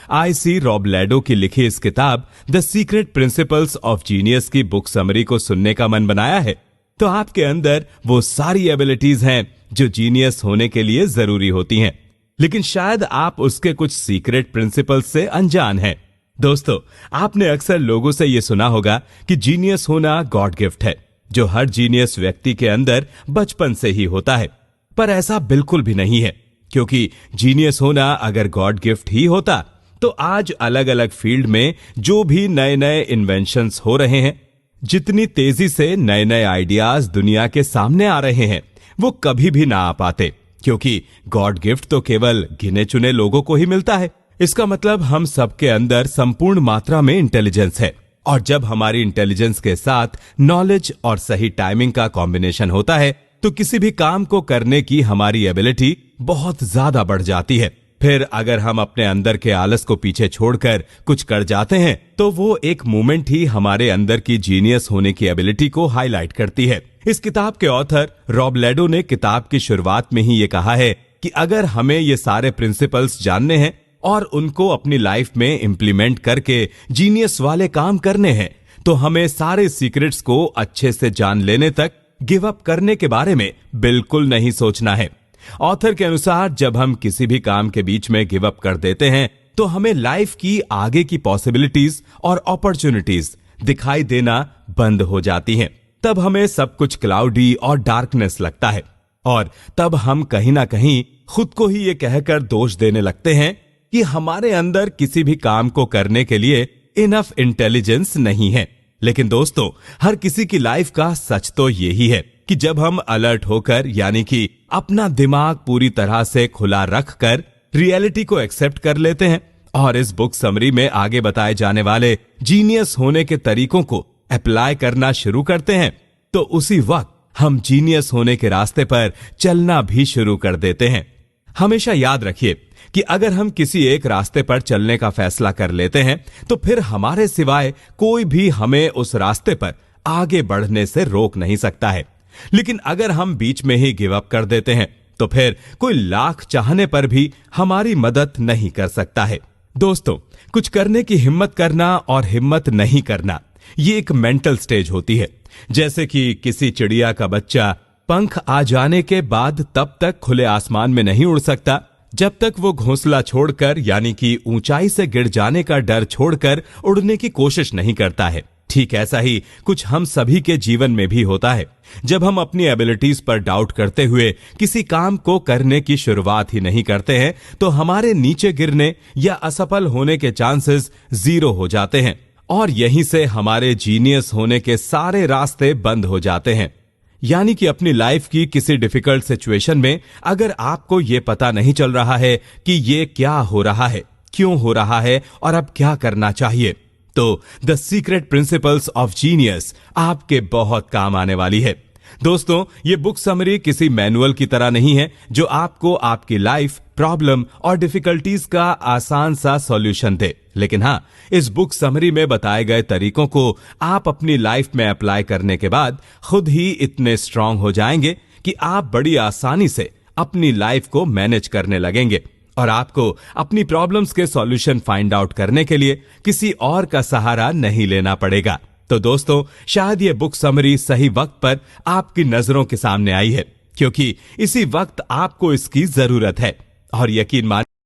IC रॉबलेडो की लिखी इस किताब the secret principles of genius की बुक समरी को सुनने का मन बनाया है, तो आपके अंदर वो सारी एबिलिटीज हैं जो जीनियस होने के लिए जरूरी होती हैं, लेकिन शायद आप उसके कुछ सीक्रेट प्रिंसिपल्स से अनजान हैं। दोस्तों, आपने अक्सर लोगों से यह सुना होगा कि जीनियस होना गॉड गिफ्ट है, जो हर जीनियस व्यक्ति के अंदर बचपन से ही होता है। पर ऐसा बिल्कुल भी नहीं है, क्योंकि जीनियस होना अगर गॉड गिफ्ट ही होता तो आज अलग अलग फील्ड में जो भी नए नए इन्वेंशंस हो रहे हैं, जितनी तेजी से नए नए आइडियाज दुनिया के सामने आ रहे हैं, वो कभी भी ना आ पाते, क्योंकि गॉड गिफ्ट तो केवल गिने चुने लोगों को ही मिलता है। इसका मतलब हम सबके अंदर संपूर्ण मात्रा में इंटेलिजेंस है, और जब हमारी इंटेलिजेंस के साथ नॉलेज और सही टाइमिंग का कॉम्बिनेशन होता है तो किसी भी काम को करने की हमारी एबिलिटी बहुत ज्यादा बढ़ जाती है। फिर अगर हम अपने अंदर के आलस को पीछे छोड़कर कुछ कर जाते हैं तो वो एक मोमेंट ही हमारे अंदर की जीनियस होने की एबिलिटी को हाईलाइट करती है। इस किताब के ऑथर रॉबलेडो ने किताब की शुरुआत में ही ये कहा है कि अगर हमें ये सारे प्रिंसिपल्स जानने हैं और उनको अपनी लाइफ में इंप्लीमेंट करके जीनियस वाले काम करने हैं, तो हमें सारे सीक्रेट्स को अच्छे से जान लेने तक गिव अप करने के बारे में बिल्कुल नहीं सोचना है। ऑथर के अनुसार जब हम किसी भी काम के बीच में गिव अप कर देते हैं तो हमें लाइफ की आगे की पॉसिबिलिटीज और अपॉर्चुनिटीज दिखाई देना बंद हो जाती हैं। तब हमें सब कुछ क्लाउडी और डार्कनेस लगता है, और तब हम कहीं ना कहीं खुद को ही ये कहकर दोष देने लगते हैं कि हमारे अंदर किसी भी काम को करने के लिए इनफ इंटेलिजेंस नहीं है। लेकिन दोस्तों, हर किसी की लाइफ का सच तो यही है कि जब हम अलर्ट होकर, यानी कि अपना दिमाग पूरी तरह से खुला रखकर रियलिटी को एक्सेप्ट कर लेते हैं और इस बुक समरी में आगे बताए जाने वाले जीनियस होने के तरीकों को अप्लाई करना शुरू करते हैं, तो उसी वक्त हम जीनियस होने के रास्ते पर चलना भी शुरू कर देते हैं। हमेशा याद रखिए कि अगर हम किसी एक रास्ते पर चलने का फैसला कर लेते हैं तो फिर हमारे सिवाय कोई भी हमें उस रास्ते पर आगे बढ़ने से रोक नहीं सकता है। लेकिन अगर हम बीच में ही गिव अप कर देते हैं तो फिर कोई लाख चाहने पर भी हमारी मदद नहीं कर सकता है। दोस्तों, कुछ करने की हिम्मत करना और हिम्मत नहीं करना, ये एक मेंटल स्टेज होती है। जैसे कि किसी चिड़िया का बच्चा पंख आ जाने के बाद तब तक खुले आसमान में नहीं उड़ सकता जब तक वो घोंसला छोड़कर, यानी कि ऊंचाई से गिर जाने का डर छोड़कर उड़ने की कोशिश नहीं करता है। ठीक ऐसा ही कुछ हम सभी के जीवन में भी होता है। जब हम अपनी एबिलिटीज पर डाउट करते हुए किसी काम को करने की शुरुआत ही नहीं करते हैं तो हमारे नीचे गिरने या असफल होने के चांसेस 0 हो जाते हैं, और यहीं से हमारे जीनियस होने के सारे रास्ते बंद हो जाते हैं। यानी कि अपनी लाइफ की किसी डिफिकल्ट सिचुएशन में अगर आपको ये पता नहीं चल रहा है कि ये क्या हो रहा है, क्यों हो रहा है और अब क्या करना चाहिए, तो the secret principles of genius आपके बहुत काम आने वाली है। दोस्तों, ये बुक समरी किसी मैनुअल की तरह नहीं है जो आपको आपकी लाइफ, प्रॉब्लम और डिफिकल्टीज का आसान सा सॉल्यूशन दे, लेकिन हाँ, इस बुक समरी में बताए गए तरीकों को आप अपनी लाइफ में अप्लाई करने के बाद खुद ही इतने स्ट्रांग हो जाएंगे कि आप बड़ी आसानी से अपनी लाइफ को मैनेज करने लगेंगे, और आपको अपनी प्रॉब्लम्स के सॉल्यूशन फाइंड आउट करने के लिए किसी और का सहारा नहीं लेना पड़ेगा। तो दोस्तों, शायद ये बुक समरी सही वक्त पर आपकी नजरों के सामने आई है, क्योंकि इसी वक्त आपको इसकी जरूरत है। और यकीन मानिए